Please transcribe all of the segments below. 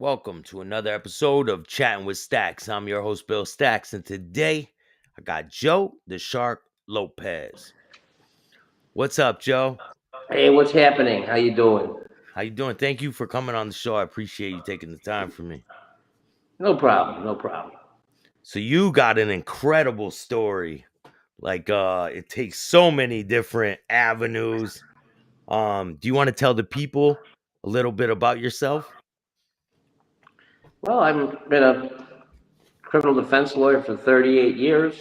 Welcome to another episode of Chattin with Staxx. I'm your host, Bill Staxx, and today I got Joe, the Shark Lopez. What's up, Joe? Hey, what's happening? How you doing? How you doing? Thank you for coming on the show. I appreciate you taking the time for me. No problem, no problem. So you got an incredible story. It takes so many different avenues. Do you want to tell the people a little bit about yourself? Well, I've been a criminal defense lawyer for 38 years.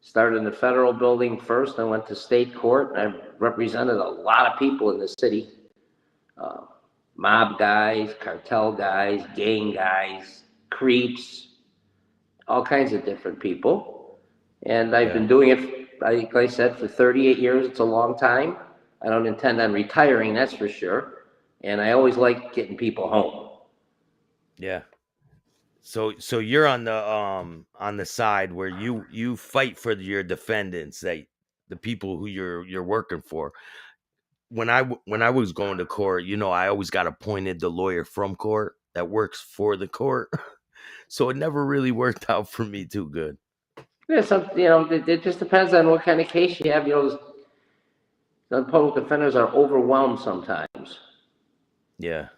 Started in the federal building first, then went to state court. I've represented a lot of people in the city. Mob guys, cartel guys, gang guys, creeps, all kinds of different people. And I've been doing it, like I said, for 38 years. It's a long time. I don't intend on retiring, that's for sure. And I always like getting people home. Yeah. So you're on the side where you fight for your defendants, that the people who you're working for. When I was going to court, I always got appointed the lawyer from court that works for the court. So it never really worked out for me too good. Yeah, it just depends on what kind of case you have. The public defenders are overwhelmed sometimes. Yeah.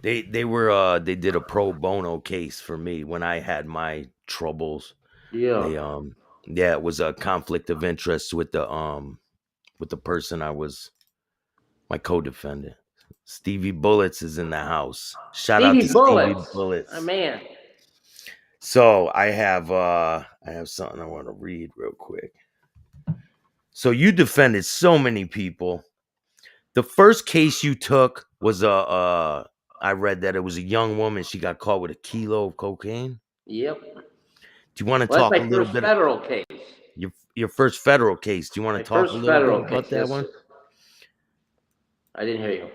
They did a pro bono case for me when I had my troubles. Yeah. It was a conflict of interest with the person I was my co-defendant. Stevie Bullets is in the house. Shout out to Stevie Bullets. Oh, man. So I have something I want to read real quick. So you defended so many people. The first case you took was I read that it was a young woman. She got caught with a kilo of cocaine. Yep. Do you want to talk a little bit? That's my first federal case. Your first federal case. Do you want to talk a little bit about that one? I didn't hear you.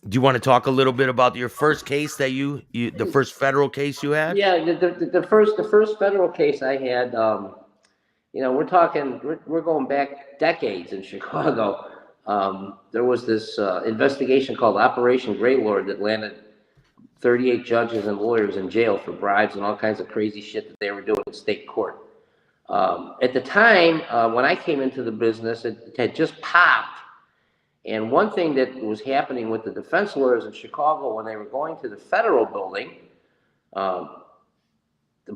Do you want to talk a little bit about your first case that the first federal case you had? Yeah, the first federal case I had. We're going back decades in Chicago. There was this investigation called Operation Greylord that landed 38 judges and lawyers in jail for bribes and all kinds of crazy shit that they were doing in state court. At the time, when I came into the business, it had just popped. And one thing that was happening with the defense lawyers in Chicago when they were going to the federal building, the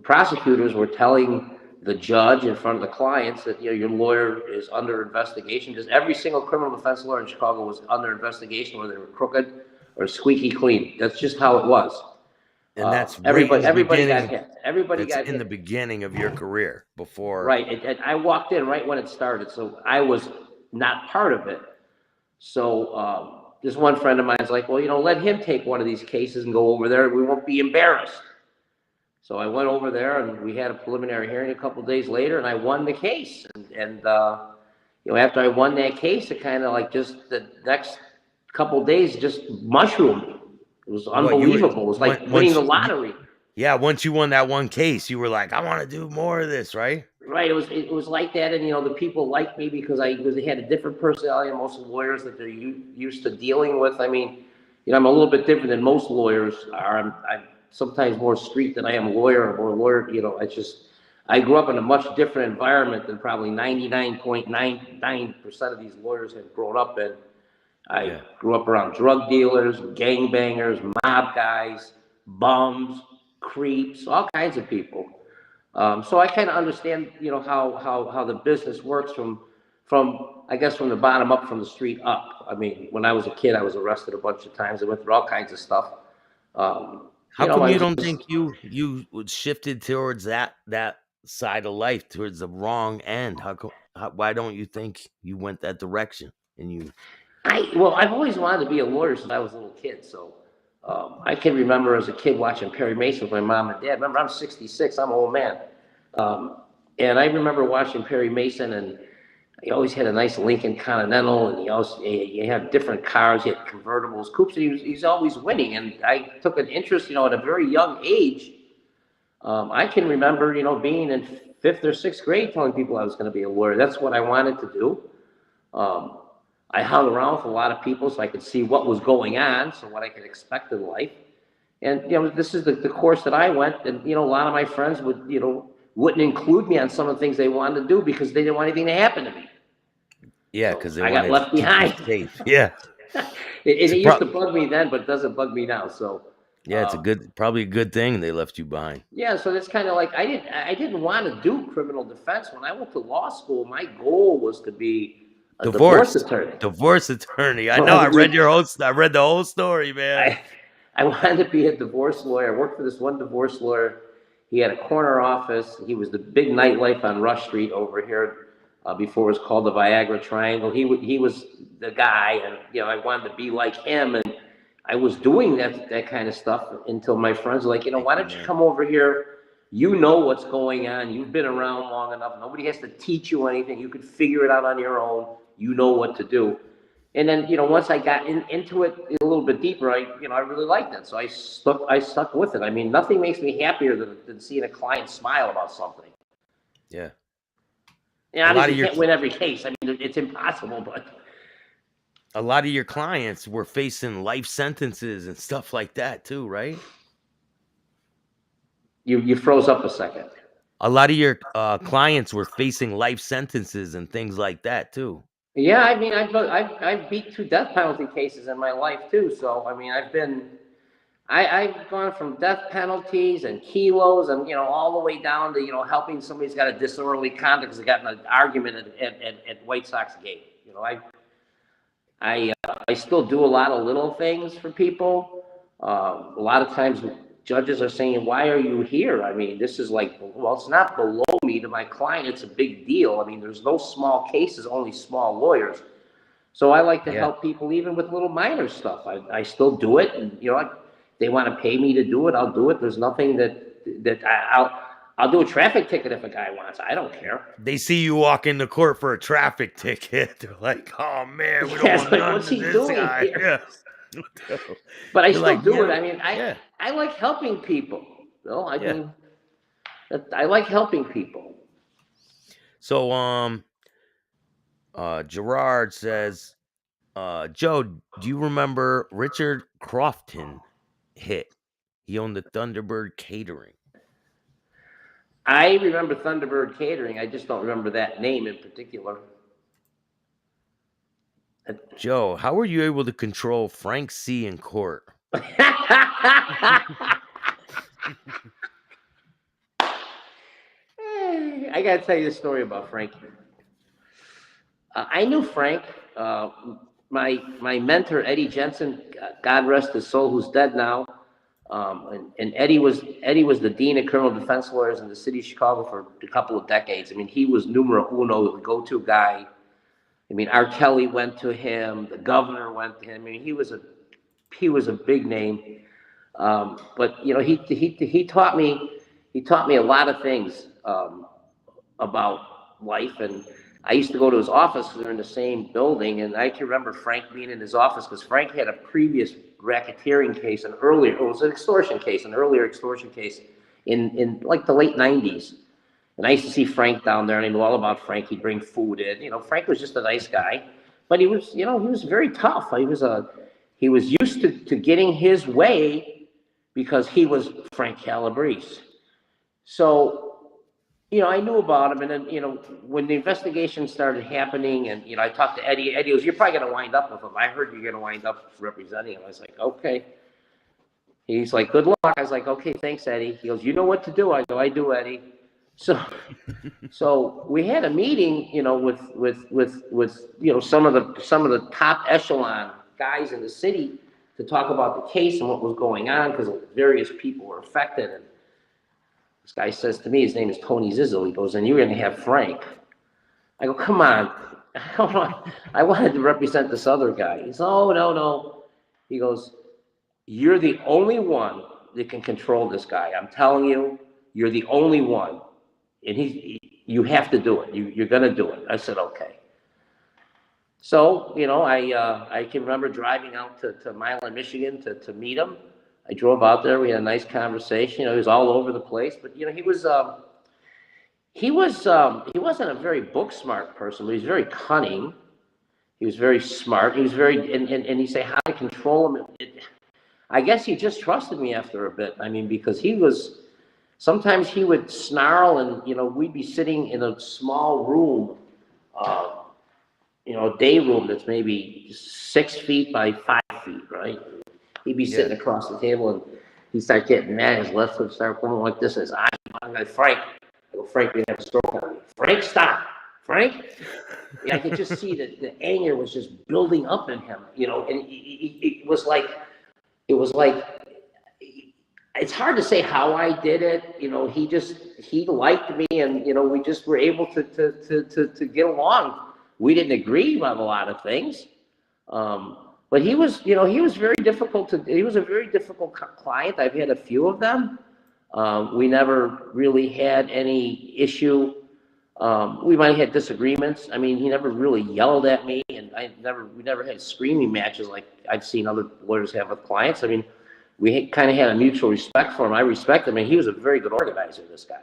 prosecutors were telling the judge in front of the clients that your lawyer is under investigation. Just every single criminal defense lawyer in Chicago was under investigation, whether they were crooked or squeaky clean. That's just how it was. And that's everybody got hit. Everybody got hit in the beginning of your career before. Right. And I walked in right when it started, so I was not part of it. So this one friend of mine is like, well, let him take one of these cases and go over there. We won't be embarrassed. So I went over there and we had a preliminary hearing a couple of days later, and I won the case. And after I won that case, it kind of like just the next couple of days just mushroomed. It was unbelievable. It was like winning the lottery. Yeah, once you won that one case, you were like, I want to do more of this, right? Right. It was like that, and the people liked me because they had a different personality than most lawyers that they're used to dealing with. I mean, I'm a little bit different than most lawyers are. I'm sometimes more street than I am lawyer or lawyer. I grew up in a much different environment than probably 99.99% of these lawyers have grown up in. I grew up around drug dealers, gangbangers, mob guys, bums, creeps, all kinds of people. So I kind of understand, how the business works from the bottom up, from the street up. I mean, when I was a kid, I was arrested a bunch of times. I went through all kinds of stuff. How come you don't think you shifted towards that side of life, towards the wrong end? Why don't you think you went that direction? I've always wanted to be a lawyer since I was a little kid. So I can remember as a kid watching Perry Mason with my mom and dad. Remember, I'm 66. I'm an old man. And I remember watching Perry Mason, and he always had a nice Lincoln Continental, and he had different cars. He had convertibles, coupes. He's always winning. And I took an interest, at a very young age. I can remember, being in 5th or 6th grade telling people I was going to be a lawyer. That's what I wanted to do. I hung around with a lot of people so I could see what was going on, so what I could expect in life. And, this is the course that I went, and, a lot of my friends wouldn't include me on some of the things they wanted to do because they didn't want anything to happen to me. Yeah, So because they I got wanted to left keep you behind. safe. Yeah. It used to bug me then, but it doesn't bug me now. So, Yeah, it's probably a good thing they left you behind. yeah, so that's kind of like I didn't want to do criminal defense. When I went to law school, my goal was to be a divorce attorney. Divorce attorney. I So know. I read the whole story, man. I wanted to be a divorce lawyer. I worked for this one divorce lawyer. He had a corner office. He was the big nightlife on Rush Street over here, before it was called the Viagra Triangle. He was the guy, and I wanted to be like him. And I was doing that kind of stuff until my friends were like, Thank why you, don't you man. come over here? You know what's going on. You've been around long enough. Nobody has to teach you anything. You could figure it out on your own. You know what to do. And then, once I got into it a little bit deeper, I really liked it. So I stuck with it. I mean, nothing makes me happier than seeing a client smile about something. Yeah. And obviously, you can't win every case. I mean, it's impossible, but a lot of your clients were facing life sentences and stuff like that too, right? You froze up a second. A lot of your clients were facing life sentences and things like that too. Yeah, I mean, I've beat 2 death penalty cases in my life too. So I mean, I've gone from death penalties and kilos and all the way down to helping somebody's got a disorderly conduct because they got in an argument at White Sox game. I still do a lot of little things for people. A lot of times judges are saying, why are you here? I mean, this is like, well, it's not below me to my client. It's a big deal. I mean, there's no small cases, only small lawyers. So I like to help people even with little minor stuff. I still do it. And, they want to pay me to do it. I'll do it. There's nothing that I'll do a traffic ticket if a guy wants. I don't care. They see you walk into court for a traffic ticket. They're like, "Oh man, we don't want none of this guy." Here? Yeah. But I still do it. I mean, I like helping people. I like helping people. So, Gerard says, Joe, do you remember Richard Crofton hit? He owned the Thunderbird Catering. I remember Thunderbird Catering. I just don't remember that name in particular. Joe, how were you able to control Frank C. in court? I got to tell you a story about Frank. I knew Frank. My mentor, Eddie Jensen, God rest his soul, who's dead now. And Eddie was the dean of criminal defense lawyers in the city of Chicago for a couple of decades. I mean, he was numero uno, the go-to guy. I mean, R. Kelly went to him, the governor went to him. I mean, he was a big name. But he taught me a lot of things about life. And I used to go to his office. We were in the same building, and I can remember Frank being in his office because Frank had a previous racketeering case, it was an extortion case, an earlier extortion case in like the late 90s. And I used to see Frank down there, and I knew all about Frank. He'd bring food in. Frank was just a nice guy, but he was very tough. He was used to getting his way because he was Frank Calabrese. So, I knew about him, and then, when the investigation started happening, and, I talked to Eddie. Eddie goes, "You're probably going to wind up with him. I heard you're going to wind up representing him." I was like, "Okay." He's like, "Good luck." I was like, "Okay, thanks, Eddie." He goes, "You know what to do." I go, "I do, Eddie." So we had a meeting, with some of the top echelon guys in the city to talk about the case and what was going on because various people were affected. And this guy says to me, his name is Tony Zizzo. He goes, "And you're going to have Frank." I go, "Come on. I wanted to represent this other guy." He says, "Oh, no." He goes, "You're the only one that can control this guy. I'm telling you, you're the only one. And you have to do it. You're going to do it." I said, "Okay." So, I can remember driving out to Milan, Michigan to meet him. I drove out there. We had a nice conversation. He was all over the place, but he wasn't a very book smart person, but he's very cunning. He was very smart. He was very, and you say how to control him. I guess he just trusted me after a bit. I mean, because sometimes he would snarl and, we'd be sitting in a small room, uh, a day room that's maybe 6 feet by 5 feet, right? He'd be Yeah. sitting across the table and he'd start getting mad. His left would start going like this. And his eyes, I'm like, Frank. I go, Frank, we have a stroke on me. Frank, stop. Frank. Yeah, I could just see that the anger was just building up in him, and it was like, it's hard to say how I did it. He liked me and, we just were able to get along. We didn't agree on a lot of things. But he was very difficult he was a very difficult client. I've had a few of them. We never really had any issue. We might have had disagreements. I mean, he never really yelled at me, and we never had screaming matches like I've seen other lawyers have with clients. I mean, we kind of had a mutual respect for him. I respect him, and he was a very good organizer, this guy.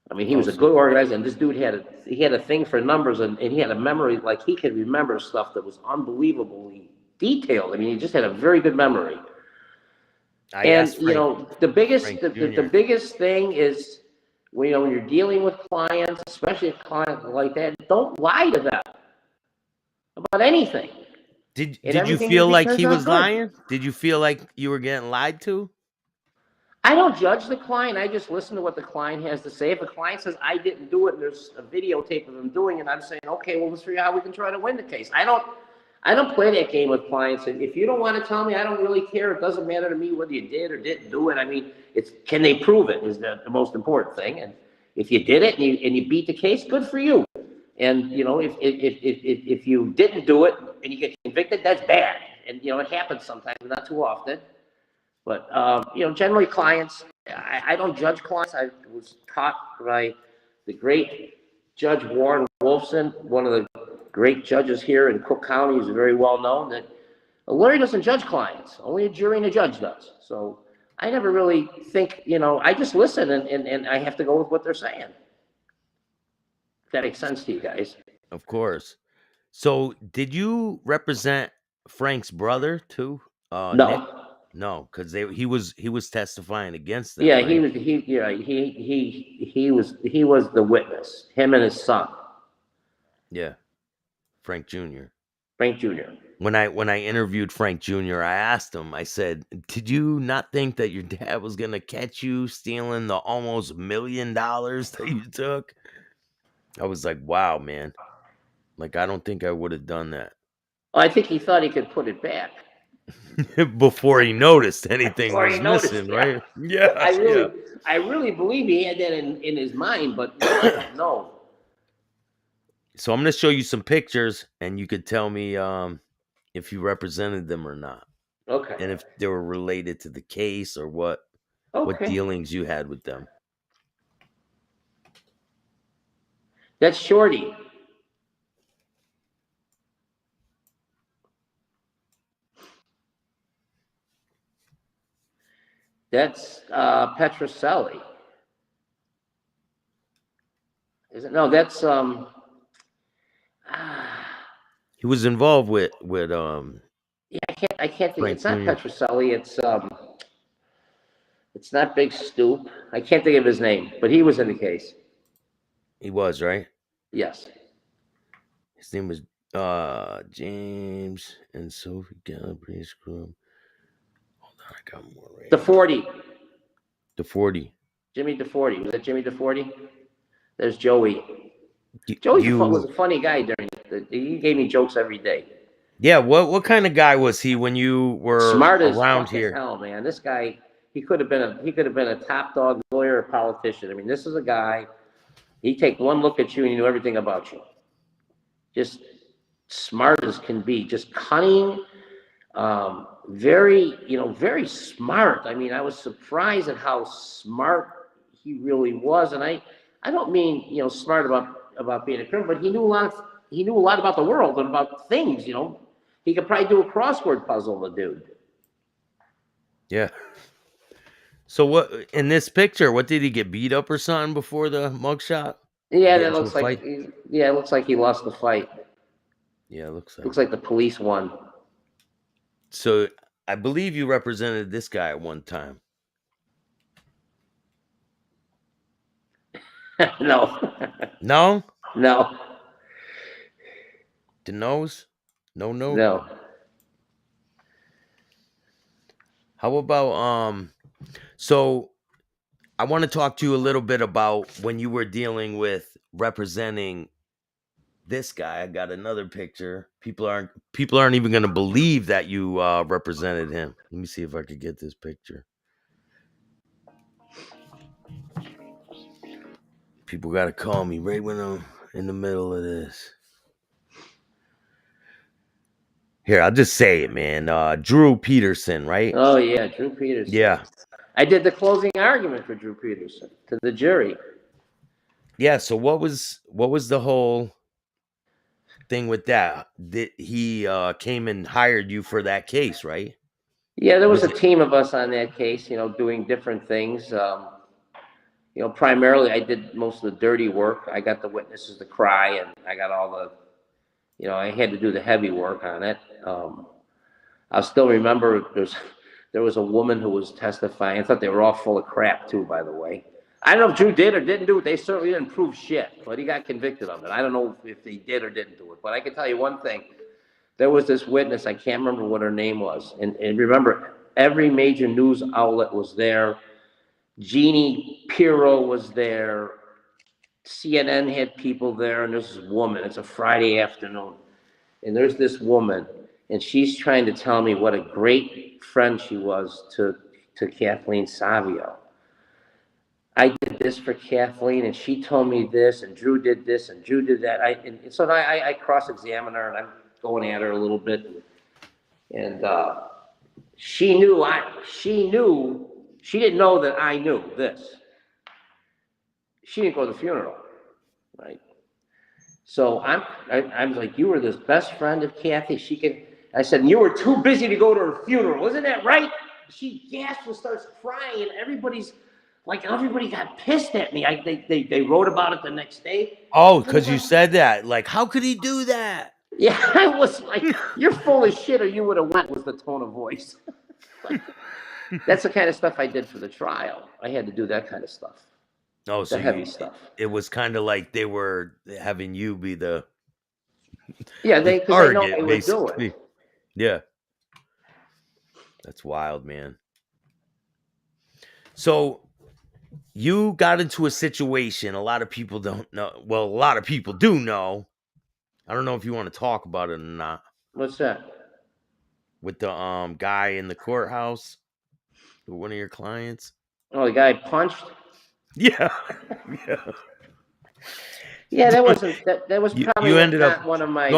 I mean, he was a good organizer, and this dude had a thing for numbers, and he had a memory, like he could remember stuff that was unbelievably detailed. I mean, he just had a very good memory. The biggest thing is, when you're dealing with clients, especially a client like that, don't lie to them about anything. Did you feel like he was lying? Did you feel like you were getting lied to? I don't judge the client. I just listen to what the client has to say. If a client says, I didn't do it, and there's a videotape of him doing it, I'm saying, okay, well, let's figure out how we can try to win the case. I don't play that game with clients. And if you don't want to tell me, I don't really care. It doesn't matter to me whether you did or didn't do it. I mean, can they prove it is the most important thing. And if you did it and you beat the case, good for you. And, if you didn't do it and you get convicted, that's bad. And, it happens sometimes, but not too often. But, generally clients, I don't judge clients. I was taught by the great Judge Warren Wolfson, one of the great judges here in Cook County. He's very well known, that a lawyer doesn't judge clients. Only a jury and a judge does. So I never really think, I just listen and I have to go with what they're saying. If that makes sense to you guys. Of course. So did you represent Frank's brother too? No. Nick? No, because he was testifying against them. Yeah, right? he was the witness. Him and his son. Yeah, Frank Jr. Frank Jr. When I interviewed Frank Jr., I asked him. I said, "Did you not think that your dad was gonna catch you stealing the almost $1 million that you took?" I was like, "Wow, man! Like, I don't think I would have done that." I think he thought he could put it back. Before he noticed anything was missing, right? Yeah. I really believe he had that in his mind, but I don't know. So I'm going to show you some pictures, and you could tell me if you represented them or not. Okay. And if they were related to the case or what dealings you had with them. That's Shorty. That's Petroselli. Is it? No, that's He was involved with yeah, I can't think. Frank It's not Jr. Petroselli. It's not Big Stoop. I can't think of his name, but he was in the case. He was, right? Yes. His name was James and Sophie Calabrese Group. Hold on, I got more right. DeForty. Jimmy DeForty. Was that Jimmy DeForty? There's Joey. Joey was a funny guy he gave me jokes every day. Yeah, what kind of guy was he when you were smart as around here? Hell, man. This guy, he could have been a top dog lawyer or politician. I mean, this is a guy, he'd take one look at you and he knew everything about you. Just smart as can be, just cunning, very smart. I mean, I was surprised at how smart he really was. And I don't mean, smart about being a criminal, but he knew a lot about the world and about things, He could probably do a crossword puzzle, the dude. Yeah. So what in this picture? What did he get beat up or something before the mugshot? Yeah, that looks like. It looks like he lost the fight. Yeah, it looks like. Looks like the police won. So I believe you represented this guy at one time. No, No? no, The nose? No. no. How about so I want to talk to you a little bit about when you were dealing with representing this guy. I got another picture. People aren't even going to believe that you represented him. Let me see if I could get this picture. People got to call me right when I'm in the middle of this. Here, I'll just say it, man. Drew Peterson, right? Oh yeah, Drew Peterson. Yeah. I did the closing argument for Drew Peterson to the jury. Yeah, so what was the whole thing with that? That he came and hired you for that case, right? Yeah, there was Was a it team of us on that case, doing different things. Primarily I did most of the dirty work. I got the witnesses to cry, and I got all I had to do the heavy work on it. I still remember there was a woman who was testifying. I thought they were all full of crap too, by the way. I don't know if Drew did or didn't do it. They certainly didn't prove shit, but he got convicted of it. I don't know if he did or didn't do it, but I can tell you one thing. There was this witness, I can't remember what her name was. And remember, every major news outlet was there. Jeannie Pirro was there. CNN had people there, and there's this woman. It's a Friday afternoon. And there's this woman, and she's trying to tell me what a great friend she was to Kathleen Savio. I did this for Kathleen, and she told me this, and Drew did this, and Drew did that. So I cross-examine her, and I'm going at her a little bit, and she knew she didn't know that I knew this. She didn't go to the funeral, right? So I'm like, you were this best friend of Kathy. I said, you were too busy to go to her funeral, isn't that right? She gasps and starts crying. Everybody got pissed at me. They wrote about it the next day. Oh, because you said that. Like, how could he do that? Yeah, I was like, you're full of shit, or you would have went, was the tone of voice. That's the kind of stuff I did for the trial. I had to do that kind of stuff. Oh, so The heavy stuff. it was kind of like they were having you be the Yeah, the because they know target, they would do it. basically. Yeah. That's wild, man. So you got into a situation a lot of people don't know. Well, a lot of people do know. I don't know if you want to talk about it or not. What's that? With the guy in the courthouse, one of your clients. Oh, the guy punched? Yeah. Yeah. Yeah, that was probably You ended not up one of my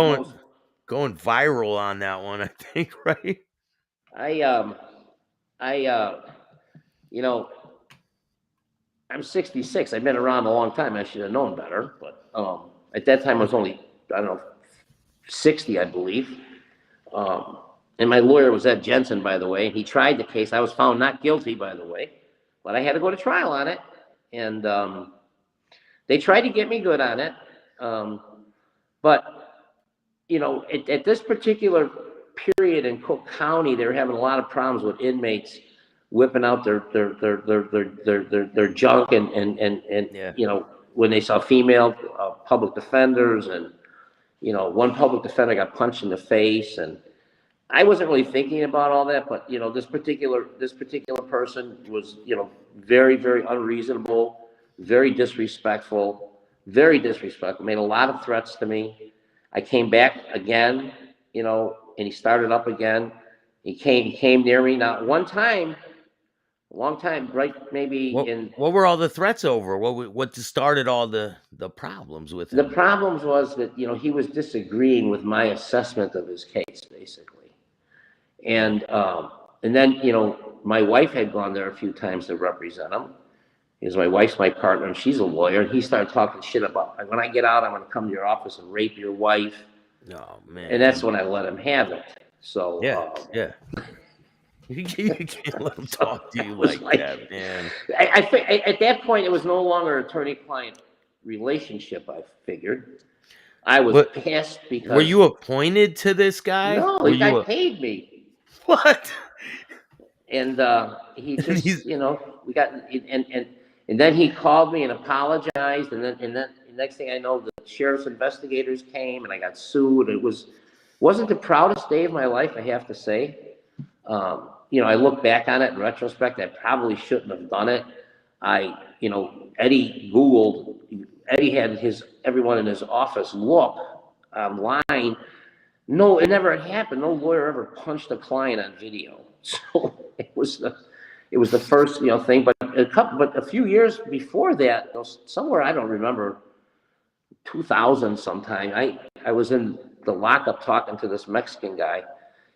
going viral on that one, I think, right? I'm 66. I've been around a long time. I should have known better, but at that time I was only, I don't know, 60, I believe. And my lawyer was Ed Jensen, by the way. He tried the case. I was found not guilty, by the way, but I had to go to trial on it. And they tried to get me good on it. But, at this particular period in Cook County, they were having a lot of problems with inmates whipping out their junk and Yeah. when they saw female public defenders, and one public defender got punched in the face, and I wasn't really thinking about all that, but this particular person was very, very unreasonable, very disrespectful, made a lot of threats to me. I came back again, and he started up again. He came near me, not one time, a long time, right? Maybe What were all the threats over? What started all the problems with the him? problems was that he was disagreeing with my assessment of his case, basically, and then my wife had gone there a few times to represent him, because my wife's my partner and she's a lawyer, and he started talking shit about, when I get out, I'm going to come to your office and rape your wife. Oh man! And that's when I let him have it. So yeah. You can't let him talk to you like that, man. I think at that point it was no longer an attorney-client relationship. I figured I was pissed because. Were you appointed to this guy? No, the guy paid me. What? And he And just, we got, and then he called me and apologized, and then the next thing I know, the sheriff's investigators came, and I got sued. Wasn't the proudest day of my life, I have to say. I look back on it in retrospect. I probably shouldn't have done it. Eddie had everyone in his office look online. No, it never had happened. No lawyer ever punched a client on video. So it was the first, thing. But a few years before that, somewhere I don't remember, 2000 sometime, I was in the lockup talking to this Mexican guy,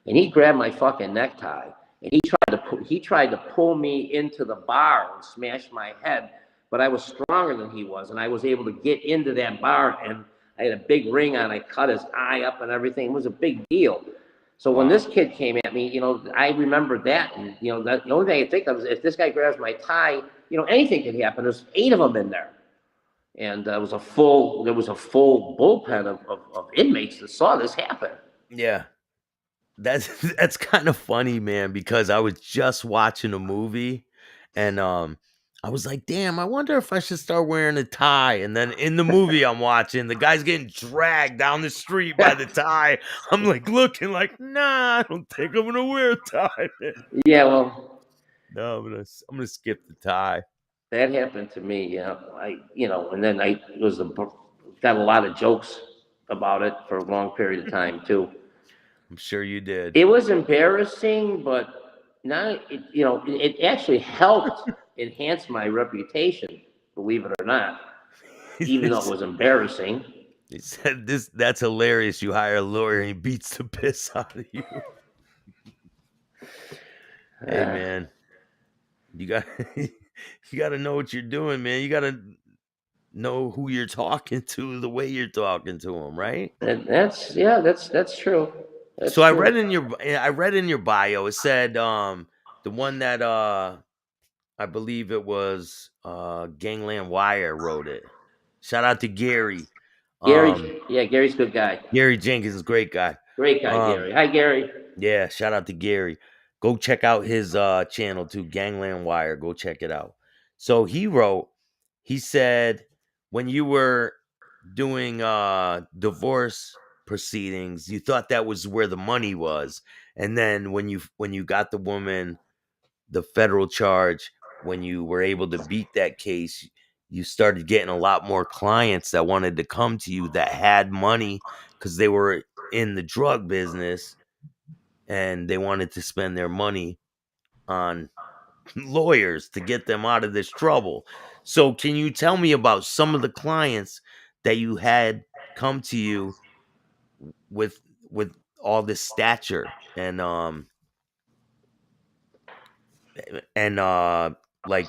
and he grabbed my fucking necktie, and he tried to pull me into the bar and smash my head, but I was stronger than he was, and I was able to get into that bar, and I had a big ring on. I cut his eye up and everything. It was a big deal. So when this kid came at me, I remember that, and that the only thing I think of is if this guy grabs my tie, anything could happen. There's 8 of them in there, and there was a full bullpen of inmates that saw this happen. yeah, that's kind of funny, man, because I was just watching a movie, and I was like, damn, I wonder if I should start wearing a tie. And then in the movie I'm watching, the guy's getting dragged down the street by the tie. I'm like looking like, nah, I don't think I'm gonna wear a tie, man. Yeah, well, No, I'm gonna skip the tie. that happened to me. And then I got a lot of jokes about it for a long period of time too. I'm sure you did. It was embarrassing, but not, it actually helped enhance my reputation, believe it or not, even though it was embarrassing. He said that's hilarious. You hire a lawyer and he beats the piss out of you. Hey Uh, man, you got you got to know what you're doing, man. You got to know who you're talking to, the way you're talking to them, right? that's true. That's So I true. read in your bio, it said the one that I believe it was Gangland Wire wrote it. Shout out to Gary. Um Gary's a good guy. Gary Jenkins is a great guy. Great guy, Um Gary. Hi, Gary. yeah, shout out to Gary. Go check out his channel too, Gangland Wire. Go check it out. So he said when you were doing divorce proceedings, you thought that was where the money was. And then when you got the woman the federal charge, when you were able to beat that case, you started getting a lot more clients that wanted to come to you that had money because they were in the drug business and they wanted to spend their money on lawyers to get them out of this trouble. So, can you tell me about some of the clients that you had come to you with all this stature and like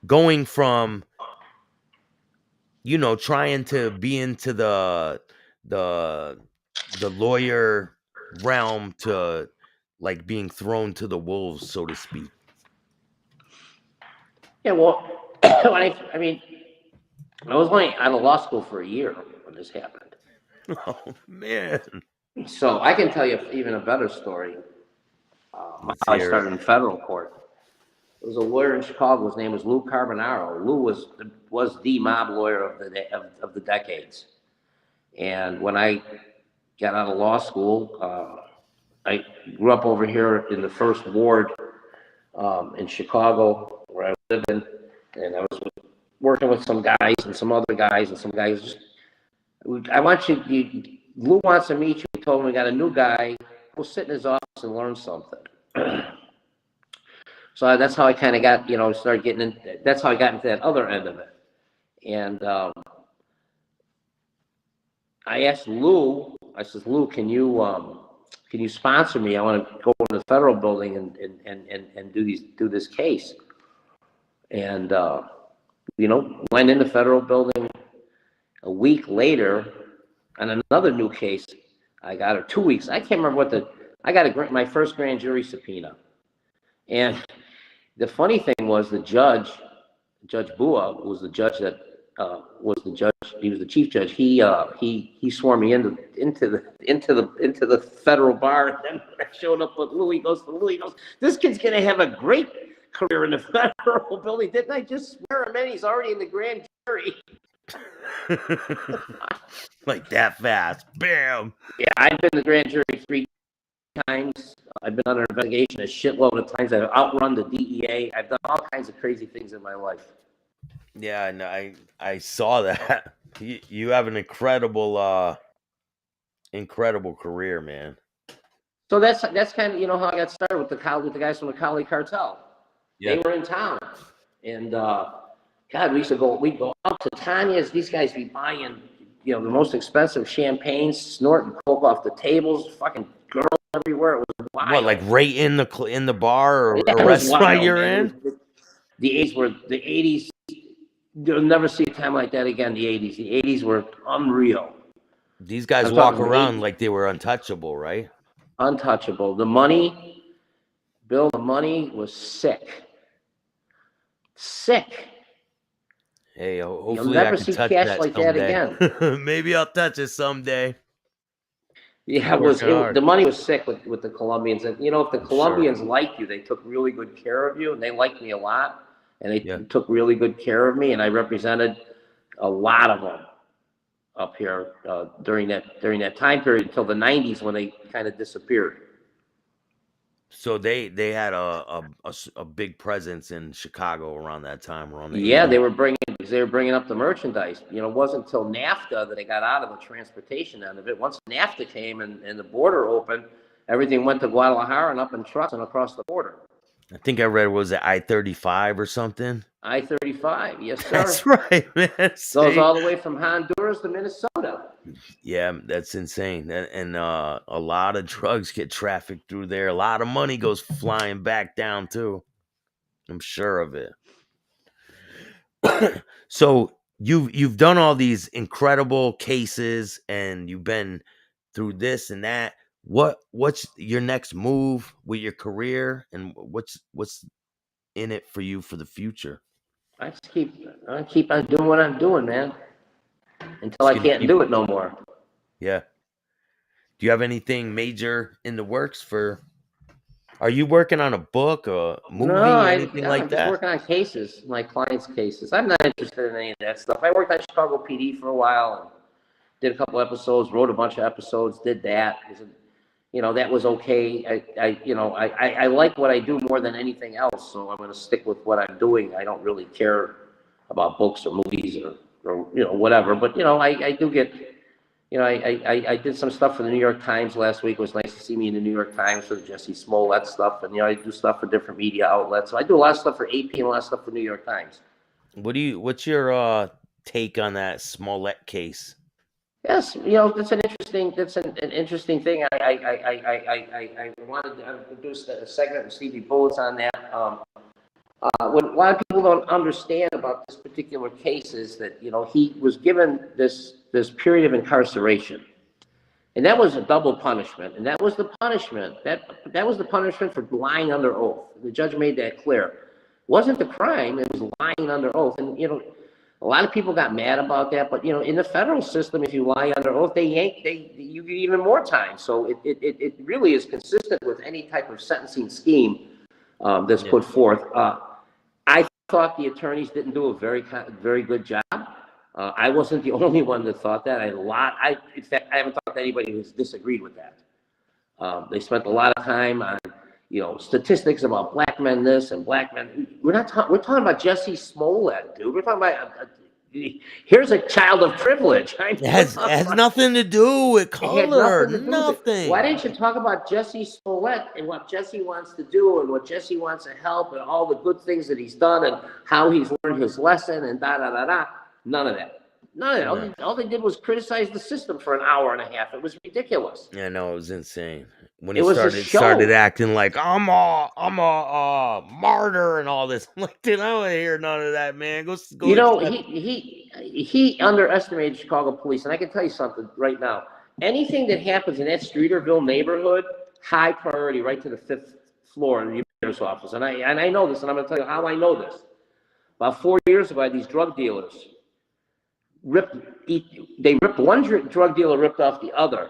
going from trying to be into the the lawyer realm to like being thrown to the wolves, so to speak. Yeah, well, I mean, I was only out of law school for a year when this happened. Oh man, So I can tell you even a better story. let's How I hear it. started in federal court. There was a lawyer in Chicago. His name was Lou Carbonaro. Lou was the mob lawyer of the decades. And when I got out of law school, I grew up over here in the first ward in Chicago, where I was living, and I was working with some guys and some other guys and some guys. I want Lou wants to meet you. He told me we got a new guy. Go sit in his office and learn something. So that's how I kind of got, started getting in. That's how I got into that other end of it. And I asked Lou. I said, Lou, can you sponsor me? I want to go into the federal building and do this case. And went in the federal building. A week later, on another new case, I got her 2 weeks. I can't remember I got my first grand jury subpoena. And the funny thing was Judge Bua was the judge that was the judge. He was the chief judge. He swore me into the federal bar. And then when I showed up with Louis, he goes, this kid's gonna have a great career in the federal building. Didn't I just swear him in? He's already in the grand jury. Like that fast. Bam. Yeah, I've been in the grand jury 3 times. I've been under investigation a shitload of times. I've outrun the DEA. I've done all kinds of crazy things in my life. Yeah, and I saw that. You have an incredible career, man. So that's kind of, you know, how I got started with the guys from the Cali cartel. Yeah. They were in town, and God, we'd go out to Tanya's. These guys be buying, you know, the most expensive champagne, snorting coke off the tables, fucking girls everywhere. It was wild. What, like right in the bar or Yeah, restaurant you're in? The 80s. You'll never see a time like that again. The 80s. The 80s were unreal. These guys walk around like they were untouchable, right? Untouchable. The money, Bill, the money was sick. Sick. Hey, hopefully You'll never I can see touch cash that like someday. that again. Maybe I'll touch it someday. Yeah, the money was sick with the Colombians. And, you know, if the Colombians liked you, they took really good care of you, and they liked me a lot, and they took really good care of me, and I represented a lot of them up here during that time period until the 90s when they kind of disappeared. So they had a big presence in Chicago around that time, around the 80s. They were bringing up the merchandise. You know, it wasn't until NAFTA that they got out of the transportation end of it. Once NAFTA came and the border opened, everything went to Guadalajara and up in trucks and across the border. I think I read, was it I-35 or something? I-35, yes, sir. That's right, man. Goes all the way from Honduras to Minnesota. Yeah, that's insane. And a lot of drugs get trafficked through there. A lot of money goes flying back down too. I'm sure of it. So you've done all these incredible cases, and you've been through this and that. What's your next move with your career, and what's in it for you for the future? I keep on doing what I'm doing, man, until I can't do it no more. Yeah. Do you have anything major in the works for? Are you working on a book or a movie, anything like that? I'm just working on cases, my clients' cases. I'm not interested in any of that stuff. I worked on Chicago PD for a while and did a couple episodes, wrote a bunch of episodes, did that. You know, that was okay. I like what I do more than anything else, so I'm going to stick with what I'm doing. I don't really care about books or movies or you know, whatever. But, you know, I do get, you know, I did some stuff for the New York Times last week. It was nice to see me in the New York Times for the Jesse Smollett stuff. And, you know, I do stuff for different media outlets. So I do a lot of stuff for AP and a lot of stuff for New York Times. What's your take on that Smollett case? Yes, you know, that's an interesting thing. I wanted to produce a segment with Stevie Bullets on that. What a lot of people don't understand about this particular case is that, you know, he was given this period of incarceration, and that was a double punishment. And that was the punishment that was the punishment for lying under oath. The judge made that clear. It wasn't the crime; it was lying under oath. And you know, a lot of people got mad about that. But you know, in the federal system, if you lie under oath, you get even more time. So it really is consistent with any type of sentencing scheme that's put forth. I thought the attorneys didn't do a very good job. I wasn't the only one that thought that. In fact, I haven't talked to anybody who's disagreed with that. They spent a lot of time on, you know, statistics about black men this and black men. We're talking about Jesse Smollett, dude. We're talking about here's a child of privilege. It has nothing to do with color. Nothing. Why didn't you talk about Jesse Smollett and what Jesse wants to do and what Jesse wants to help and all the good things that he's done and how he's learned his lesson and da da da da? None of that. All they did was criticize the system for an hour and a half. It was ridiculous. Yeah, no, it was insane. When he started acting like I'm a martyr and all this. I'm like, dude, I don't want to hear none of that, man. Go. You know, he underestimated Chicago police, and I can tell you something right now. Anything that happens in that Streeterville neighborhood, high priority, right to the 5th floor in the mayor's office. And I know this, and I'm going to tell you how I know this. About 4 years ago, I had these drug dealers one drug dealer ripped off the other.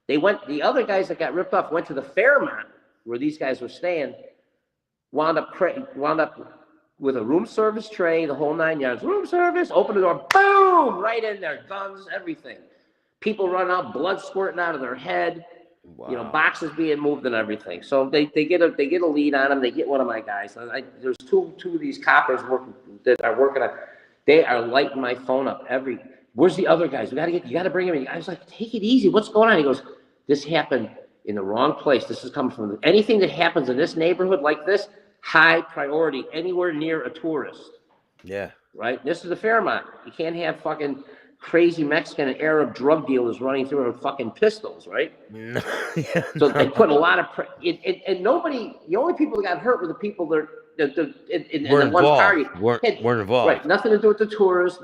The other guys that got ripped off went to the Fairmont where these guys were staying, wound up with a room service tray, the whole 9 yards. Room service, open the door, boom, right in there, guns, everything. People running out, blood squirting out of their head. Wow. Boxes being moved and everything. So they get a lead on them. They get one of my guys. There's two of these coppers that are working on. They are lighting my phone up where's the other guys? You got to bring him in. I was like, take it easy. What's going on? He goes, this happened in the wrong place. This is coming from anything that happens in this neighborhood like this, high priority, anywhere near a tourist. Yeah. Right? This is the Fairmont. You can't have fucking crazy Mexican and Arab drug dealers running through with fucking pistols, right? No. So they put a lot of and nobody. The only people that got hurt were the people that in the one party weren't involved. Right, nothing to do with the tourists,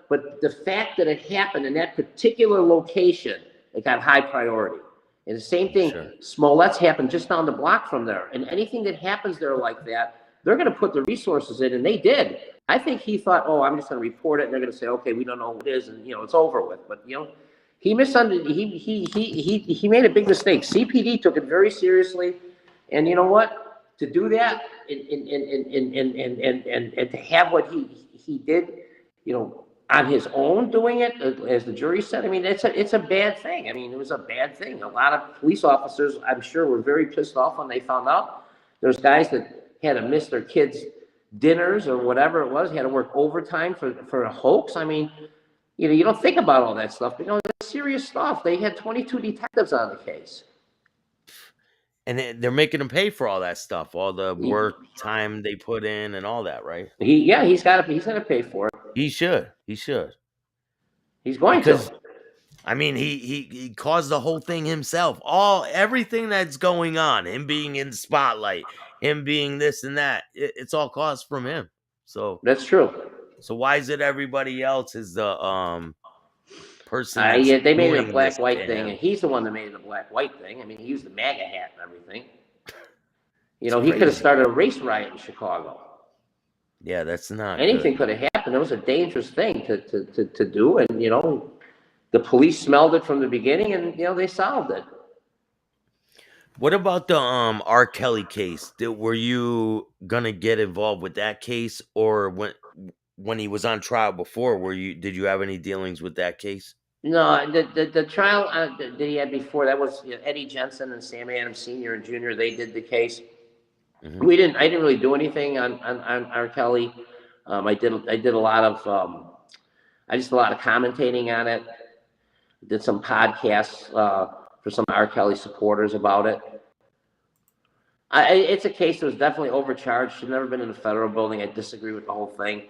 but the fact that it happened in that particular location, it got high priority. And the same thing, sure. Smollett's happened just down the block from there. And anything that happens there like that, they're going to put the resources in, and they did. I think he thought, oh, I'm just going to report it, and they're going to say, okay, we don't know who it is, and it's over with. But he misunderstood. He made a big mistake. CPD took it very seriously, and you know what? To do that and to have what he did, on his own doing it, as the jury said, I mean, it's a bad thing. I mean, it was a bad thing. A lot of police officers, I'm sure, were very pissed off when they found out. There's guys that had to miss their kids' dinners or whatever it was, had to work overtime for a hoax. I mean, you don't think about all that stuff, but that's serious stuff. They had 22 detectives on the case. And they're making them pay for all that stuff, all the work time they put in and all that, right? He's got to pay for it. He should. He's going to. I mean, he caused the whole thing himself. Everything that's going on, him being in the spotlight, him being this and that, it's all caused from him. So that's true. So why is it everybody else is the person? They made it a black-white thing, and he's the one that made it a black-white thing. I mean, he used the MAGA hat and everything. He could have started a race riot in Chicago. Yeah, that's not anything could have happened. It was a dangerous thing to do, and the police smelled it from the beginning, and they solved it. What about the R. Kelly case? Were you gonna get involved with that case, or when he was on trial before? Did you have any dealings with that case? No, the trial that he had before, that was Eddie Jensen and Sam Adams Sr. and Jr. They did the case. Mm-hmm. I didn't really do anything on R. Kelly. I did a lot of commentating on it. Did some podcasts for some R. Kelly supporters about it. It's a case that was definitely overcharged. Should never been in a federal building. I disagree with the whole thing.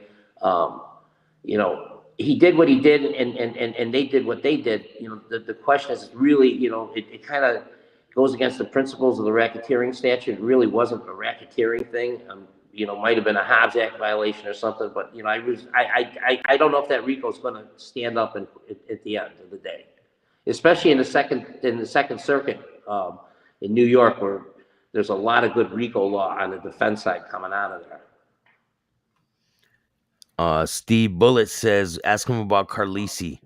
He did what he did, and they did what they did. The question is really, it kind of goes against the principles of the racketeering statute. It really wasn't a racketeering thing. Might have been a Hobbs Act violation or something. But I don't know if that RICO is going to stand up at the end of the day, especially in the Second Circuit in New York, where there's a lot of good RICO law on the defense side coming out of there. Steve Bullet says, ask him about Carlisi.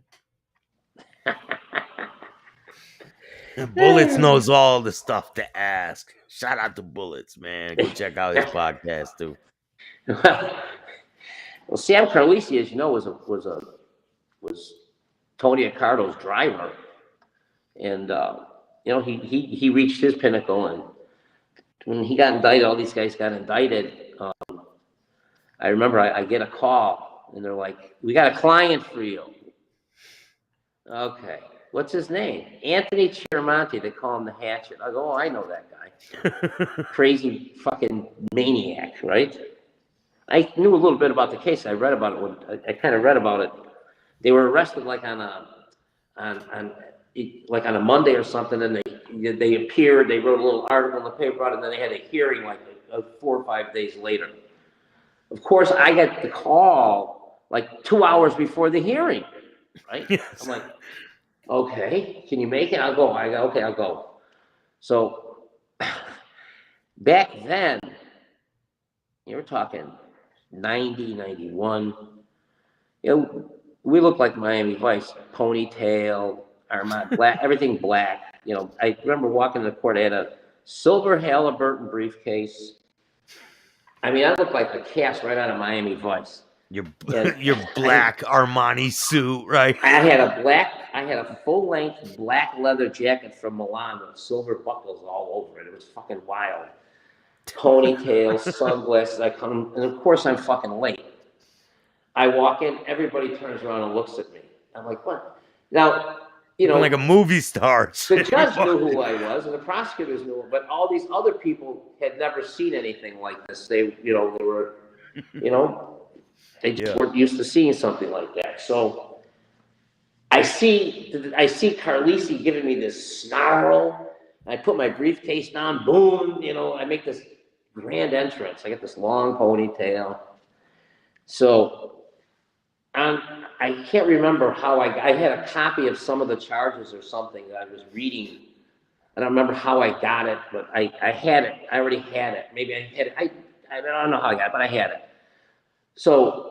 Bullets knows all the stuff to ask. Shout out to Bullets, man. Go check out his podcast too. Well, Sam Carlisi, as you know, was Tony Accardo's driver, and he reached his pinnacle. And when he got indicted, all these guys got indicted. I remember I get a call, and they're like, "We got a client for you." Okay. What's his name? Anthony Chiaramonte. They call him the Hatchet. I go, oh, I know that guy. Crazy fucking maniac, right? I knew a little bit about the case. I read about it. I kind of read about it. They were arrested like on a Monday or something, and they appeared. They wrote a little article in the paper about it, and then they had a hearing like 4 or 5 days later. Of course, I got the call like 2 hours before the hearing, right? Yes. I'm like, okay, can you make it? I'll go. Okay, I'll go. So back then, you were talking 90, 91. we looked like Miami Vice, ponytail, Armand, black, everything black. You know, I remember walking to the court. I had a silver Halliburton briefcase. I mean, I looked like a cast right out of Miami Vice. Your And your black Armani suit, right? I had a full length black leather jacket from Milan with silver buckles all over it. It was fucking wild. Ponytail, sunglasses. I come, and of course I'm fucking late. I walk in, everybody turns around and looks at me. I'm like, what? Now, you know, Looking like a movie star. the judge knew who I was, and the prosecutors knew, but all these other people had never seen anything like this. They, you know, they were, you know, they just weren't used to seeing something like that. So I see Carlisi giving me this snarl. I put my briefcase down, boom, you know, I make this grand entrance. I get this long ponytail. So I can't remember how I had a copy of some of the charges or something that I was reading. I don't remember how I got it, but I had it. I already had it. Maybe I had it. I don't know how I got it, but I had it. So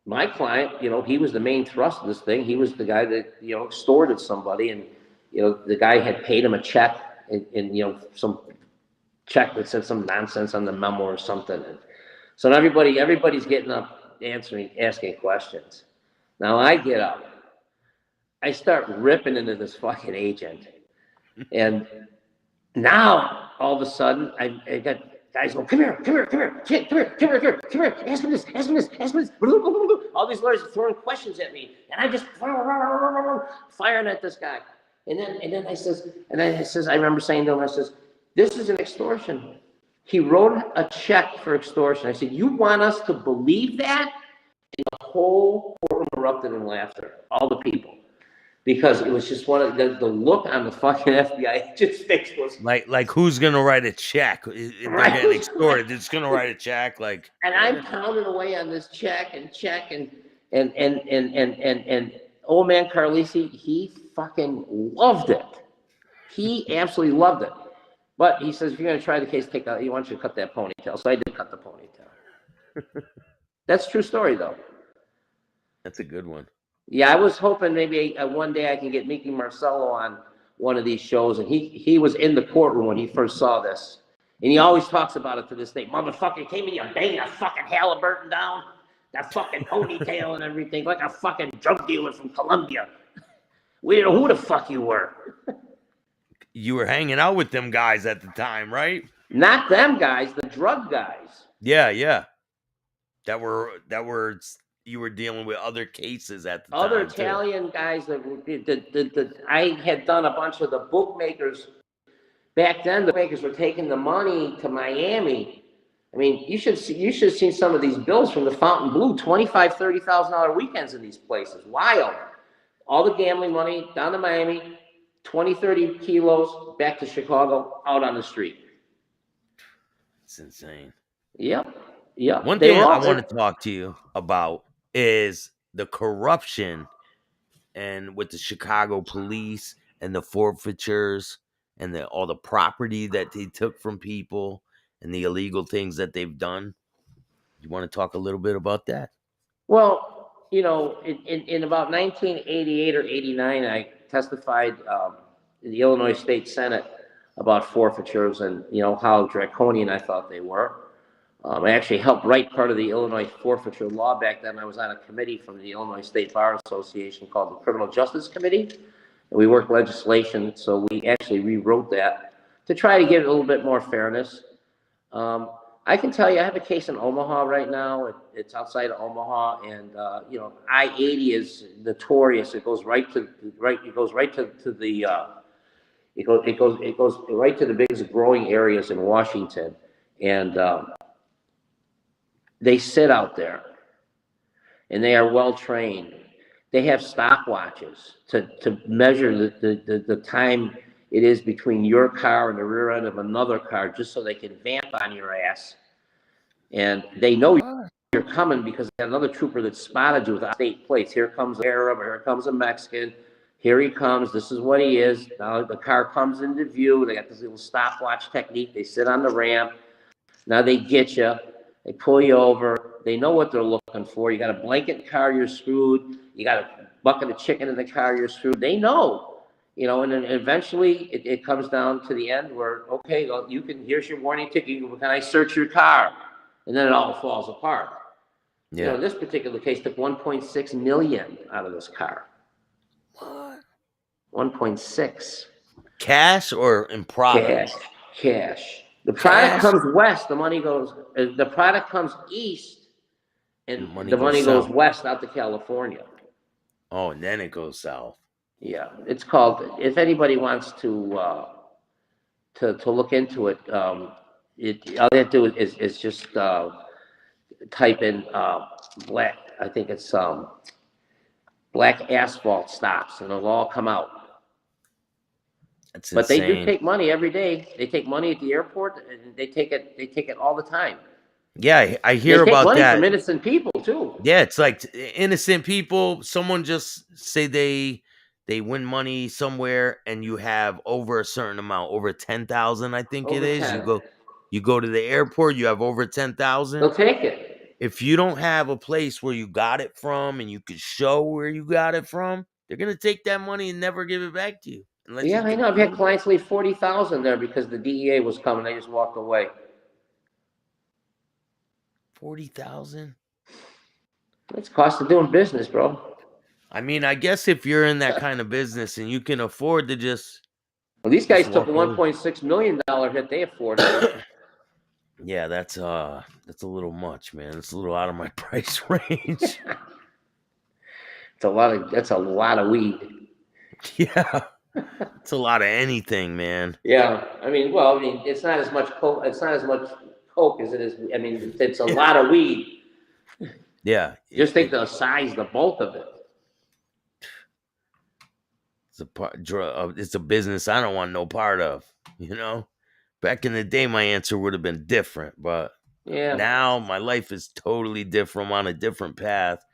my client, you know, he was the main thrust of this thing. He was the guy that, you know, extorted somebody, and, you know, the guy had paid him a check and you know, some check that said some nonsense on the memo or something. And so now everybody's getting up, asking questions. Now I get up, I start ripping into this fucking agent, and now all of a sudden I got guys going, come here, ask him this. All these lawyers are throwing questions at me, and I'm just firing at this guy. And then I says, I remember saying to him, I says, this is an extortion. He wrote a check for extortion. I said, you want us to believe that? And the whole courtroom erupted in laughter, all the people. Because it was just one of the look on the fucking FBI agent's face was like who's gonna write a check if they're getting extorted? It's gonna write a check, like. And I'm pounding away on this check and old man Carlisi, he fucking loved it. He absolutely loved it. But he says, if you're going to try the case, he wants you to cut that ponytail. So I did cut the ponytail. That's a true story, though. That's a good one. Yeah, I was hoping maybe one day I can get Mickey Marcello on one of these shows. And he was in the courtroom when he first saw this. And he always talks about it to this day. Motherfucker came in, you banged a fucking Halliburton down, that fucking ponytail and everything, like a fucking drug dealer from Colombia. We didn't know who the fuck you were. You were hanging out with them guys at the time, right? Not them guys, the drug guys. Yeah. That were you were dealing with other cases at the time. Other Italian guys that I had done a bunch of the bookmakers. Back then, the bookmakers were taking the money to Miami. I mean, you should have seen some of these bills from the Fountain Blue, $25,000, $30,000 weekends in these places. Wild. All the gambling money down to Miami. 20, 30 kilos back to Chicago, out on the street. It's insane. Yep. One thing I want to talk to you about is the corruption and with the Chicago police and the forfeitures and all the property that they took from people and the illegal things that they've done. You want to talk a little bit about that? Well, you know, in about 1988 or 89, I testified in the Illinois State Senate about forfeitures and, you know, how draconian I thought they were. I actually helped write part of the Illinois forfeiture law back then. I was on a committee from the Illinois State Bar Association called the Criminal Justice Committee. And we worked legislation, so we actually rewrote that to try to give it a little bit more fairness. I can tell you, I have a case in Omaha right now. It's outside of Omaha, and you know, I-80 is notorious. It goes right to the biggest growing areas in Washington, and they sit out there, and they are well trained. They have stopwatches to measure the time it is between your car and the rear end of another car, just so they can vamp on your ass. And they know you're coming because they got another trooper that spotted you with state plates. Here comes an Arab, here comes a Mexican. Here he comes. This is what he is. Now the car comes into view. They got this little stopwatch technique. They sit on the ramp. Now they get you. They pull you over. They know what they're looking for. You got a blanket in the car, you're screwed. You got a bucket of chicken in the car, you're screwed. They know, and then eventually it comes down to the end where, okay, well, here's your warning ticket. Can I search your car? And then it all falls apart. Yeah. In this particular case, took 1.6 million out of this car. What? 1.6. Cash or in product? Cash. The product Cash? comes west, the money goes. The product comes east, and the money goes south. west out to California. Oh, and then it goes south. Yeah, it's called. If anybody wants to look into it, all they have to do is just type in black. I think it's black asphalt stops, and it'll all come out. That's But insane. they do take money every day. They take money at the airport, and they take it all the time. Yeah, I hear They take about money that. from innocent people too. Yeah, it's like innocent people. Someone just say they win money somewhere, and you have over a certain amount, over 10,000, I think it Over is. 10. You go to the airport, you have over 10,000. They'll take it. If you don't have a place where you got it from, and you could show where you got it from, they're gonna take that money and never give it back to you. Yeah, I know. I've had clients leave 40,000 there because the DEA was coming. They just walked away. 40,000. It's cost of doing business, bro. I mean, I guess if you're in that kind of business and you can afford to just. Well, these guys took a $1.6 million hit. They afforded. Yeah, that's a little much, man. It's a little out of my price range. That's a lot of weed. Yeah. It's a lot of anything, man. Yeah. It's not as much coke. It's not as much coke as it is. It's a lot of weed. Yeah. Just think the size, the bulk of it. It's a business I don't want no part of, Back in the day, my answer would have been different, but now my life is totally different. I'm on a different path,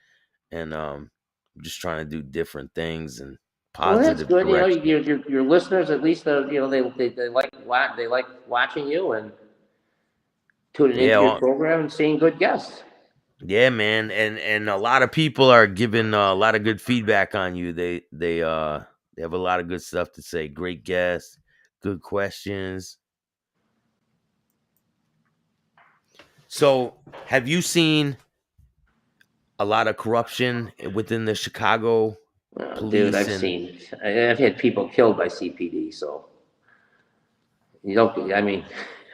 and I'm just trying to do different things and positive. Well, that's good. Your listeners, at least, they like watching you and tuning into your program and seeing good guests. Yeah, man, and a lot of people are giving a lot of good feedback on you. They have a lot of good stuff to say. Great guests, good questions. So, have you seen a lot of corruption within the Chicago police? Dude, I've had people killed by CPD. So,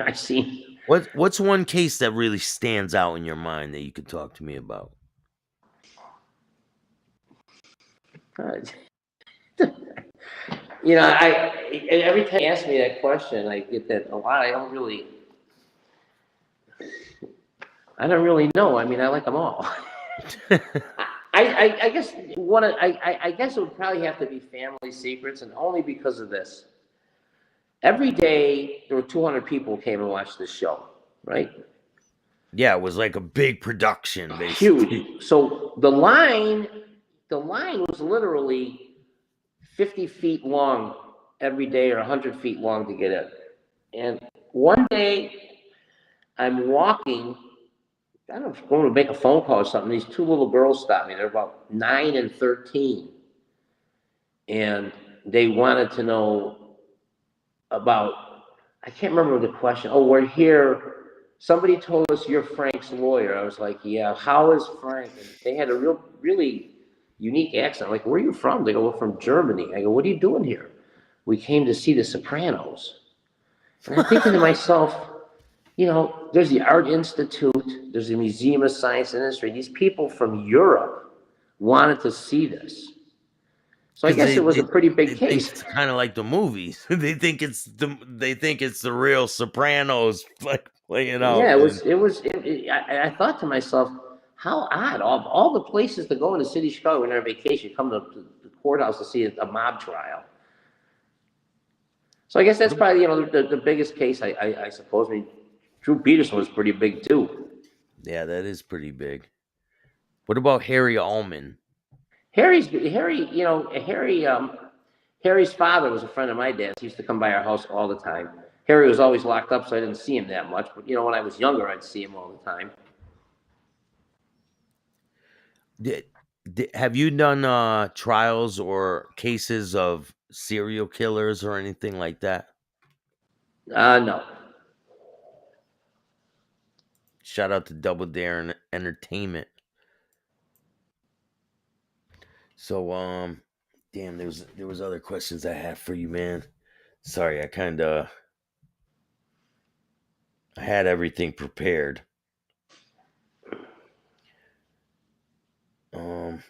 I've seen. What's one case that really stands out in your mind that you could talk to me about? Every time you ask me that question, I get that a lot. I don't really know. I like them all. I guess I guess it would probably have to be family secrets, and only because of this. Every day there were 200 people who came and watched this show, right? Yeah, it was like a big production, basically. Huge. So the line was literally 50 feet long every day, or 100 feet long to get in. And one day I'm walking. I don't know, going to make a phone call or something. These two little girls stopped me. They're about 9 and 13. And they wanted to know about, I can't remember the question. Oh, we're here. Somebody told us you're Frank's lawyer. I was like, yeah, how is Frank? And they had a really unique accent. I'm like, where are you from? They go, we're from Germany. I go, what are you doing here? We came to see The Sopranos. And I'm thinking to myself, there's the Art Institute, there's the Museum of Science and Industry. These people from Europe wanted to see this. So I guess it was a pretty big case. It's kind of like the movies. They think it's the real Sopranos, like playing out. Yeah, I thought to myself, how odd. All the places to go in the city of Chicago when they're on vacation, come to the courthouse to see a mob trial. So I guess that's probably, the biggest case, I suppose. Drew Peterson was pretty big too. Yeah, that is pretty big. What about Harry Allman? Harry's father was a friend of my dad's. He used to come by our house all the time. Harry was always locked up, so I didn't see him that much. But when I was younger, I'd see him all the time. Did, have you done trials or cases of serial killers or anything like that? No. Shout out to Double Dare Entertainment. So damn, there was other questions I had for you, man. Sorry, I had everything prepared. Um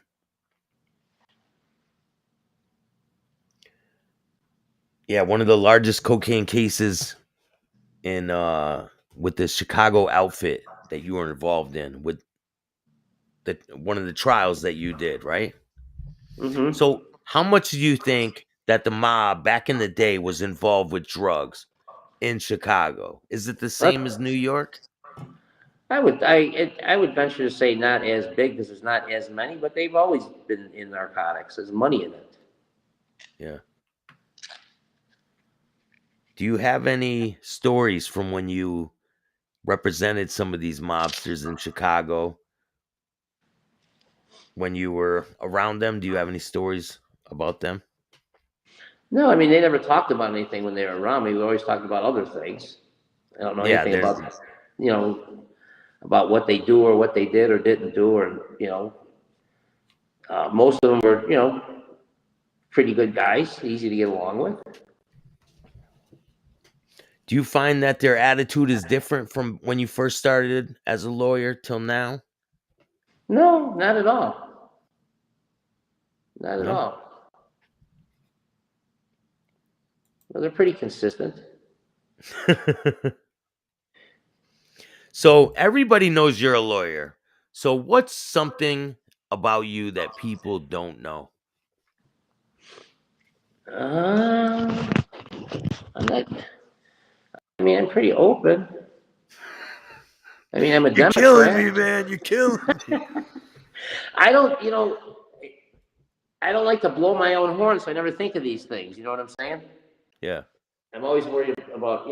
yeah, one of the largest cocaine cases in with the Chicago outfit that you were involved in with the one of the trials that you did, right? Mm-hmm. So, how much do you think that the mob back in the day was involved with drugs in Chicago? Is it the same as New York? I would venture to say not as big because there's not as many, but they've always been in narcotics. There's money in it. Yeah. Do you have any stories from when you represented some of these mobsters in Chicago when you were around them? Do you have any stories about them? No, I mean they never talked about anything when they were around me. We always talked about other things. I don't know Yeah, anything they're about, you know, about what they do or what they did or didn't do, or most of them were, pretty good guys, easy to get along with. Do you find that their attitude is different from when you first started as a lawyer till now? No, not at all. Not at No? all. Well, they're pretty consistent. So everybody knows you're a lawyer. So what's something about you that people don't know? Uh, I'm not. I mean, I'm pretty open. I mean, I'm a You're killing Democrat. me, man. You're killing me. I don't, I don't like to blow my own horn, so I never think of these things. You know what I'm saying? Yeah. I'm always worried about,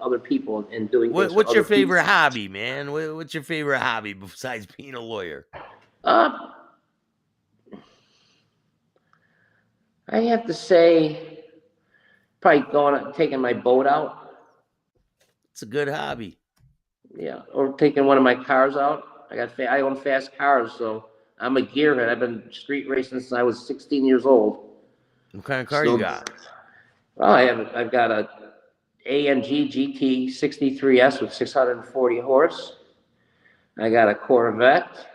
other people and doing things for What's other your people. favorite hobby, man? What's your favorite hobby besides being a lawyer? Uh, I have to say, probably taking my boat out, It's a good hobby. yeah, or taking one of my cars out. I own fast cars, so I'm a gearhead. I've been street racing since I was 16 years old. What kind of car you Still, got? well, I've got a AMG GT 63S with 640 horse. I got a Corvette.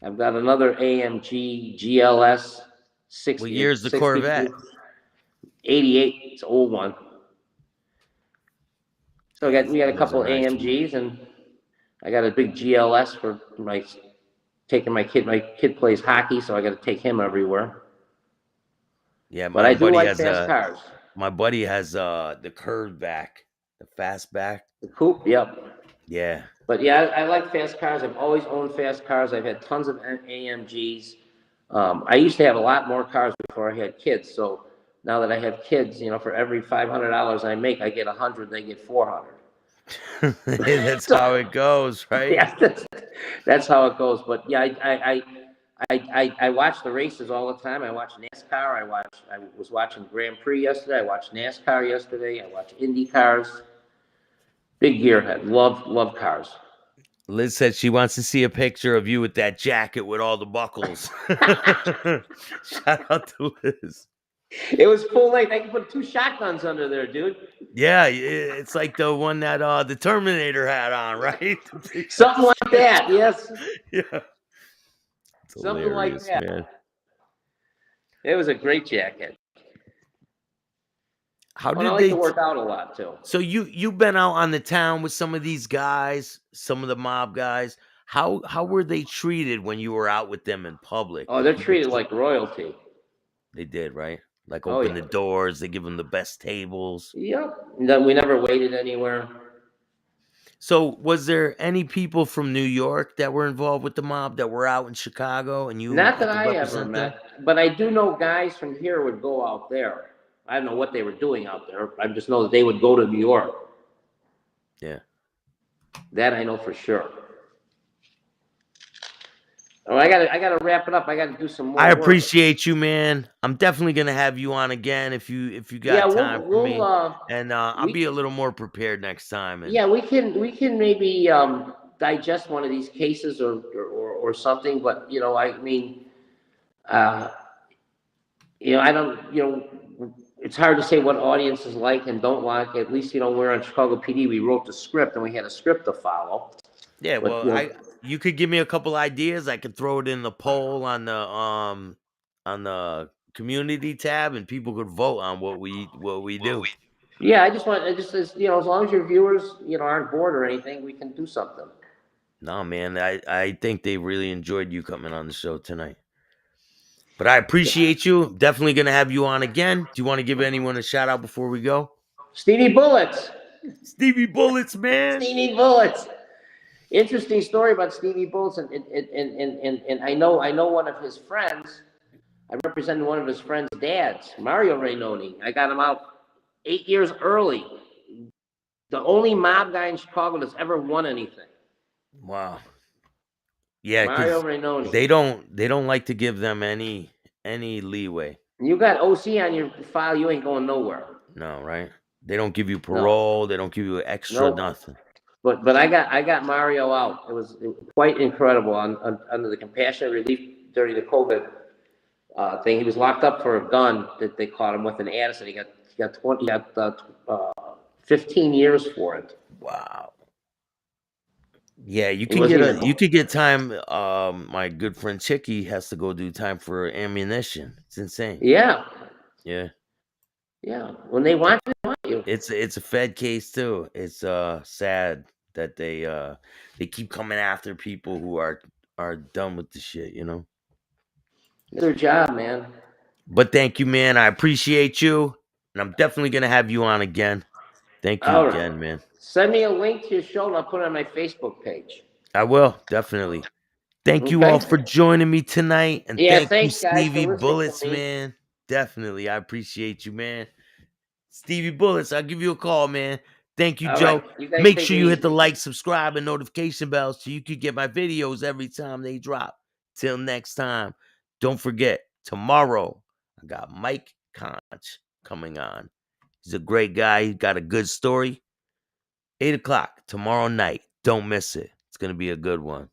I've got another AMG GLS What 60, year's the Corvette? 88. It's an old one. So Yeah, we got a those are couple nice. AMGs, and I got a big GLS for my taking my kid. My kid plays hockey, so I got to take him everywhere. Yeah, But I do like fast cars. my buddy has the curved back, the fast back. The coupe, yep. Yeah. But yeah, I like fast cars. I've always owned fast cars. I've had tons of AMGs. I used to have a lot more cars before I had kids. So now that I have kids, for every $500 I make, I get 100. They get 400. That's So how it goes, right? yeah, that's how it goes. But yeah, I watch the races all the time. I watch NASCAR. I was watching Grand Prix yesterday. I watched NASCAR yesterday. I watch Indy cars. Big gearhead. Love cars. Liz said she wants to see a picture of you with that jacket with all the buckles. Shout out to Liz. It was full length. I could put 2 shotguns under there, dude. Yeah, it's like the one that the Terminator had on, right? Something like that. Yes, Yeah, it's something like hilarious, that. man. It was a great jacket. How Oh, and I did like to they? work out a lot too. So you've been out on the town with some of these guys, some of the mob guys. How were they treated when you were out with them in public? Oh, Did they're people treated like royalty. They did, right? Like Oh open yeah. the doors, they give them the best tables. Yep. We never waited anywhere. So, was there any people from New York that were involved with the mob that were out in Chicago and you Not that had to I ever represent them? met, but I do know guys from here would go out there. I don't know what they were doing out there. I just know that they would go to New York. Yeah. That I know for sure. Oh, I gotta wrap it up. I gotta do some I more work. appreciate you, man. I'm definitely gonna have you on again if you Yeah, got time for we'll me, and I'll be we a little more prepared next time. And yeah, we can maybe digest one of these cases or something. But I mean, uh, I don't, it's hard to say what audiences like and don't like. At least we're on Chicago PD. We wrote the script and we had a script to follow. yeah, But well, I you could give me a couple ideas. I could throw it in the poll on the community tab, and people could vote on what we do. yeah, I just as as long as your viewers aren't bored or anything, we can do something. No, man, I think they really enjoyed you coming on the show tonight. But I appreciate you. Definitely gonna have you on again. Do you want to give anyone a shout out before we go? Stevie Bullets, Stevie Bullets, man. Stevie Bullets. Interesting story about Stevie Bullets, and I know one of his friends. I represented one of his friends' dads, Mario Rainoni. I got him out 8 years early. The only mob guy in Chicago that's ever won anything. Wow. Yeah, Mario because Rainoni. they don't like to give them any leeway. You got OC on your file, you ain't going nowhere. No, right? They don't give you No, parole. They don't give you extra no. nothing. But I got Mario out. It was quite incredible under the compassionate relief during the COVID thing. He was locked up for a gun that they caught him with in Addison. He got 15 years for it. Wow. Yeah, you He can wasn't you even. could get time. My good friend Chicky has to go do time for ammunition. It's insane. Yeah, Yeah. yeah. When they want you, they want you. It's a Fed case too. It's sad that they keep coming after people who are done with the shit. It's their job, man. But thank you, man. I appreciate you. And I'm definitely gonna have you on again. Thank you All right. again, man. Send me a link to your show and I'll put it on my Facebook page. I will, definitely. Thank you all Okay? for joining me tonight. And Yeah, thank you, thanks guys for Stevie listening to Bullets, me. man. Definitely. I appreciate you, man. Stevie Bullets, I'll give you a call, man. Thank you, All right. Joe. You guys Make take sure it you hit the easy. like, subscribe, and notification bell so you could get my videos every time they drop. Till next time, don't forget, tomorrow, I got Mike Conch coming on. He's a great guy. He's got a good story. 8 o'clock tomorrow night. Don't miss it. It's going to be a good one.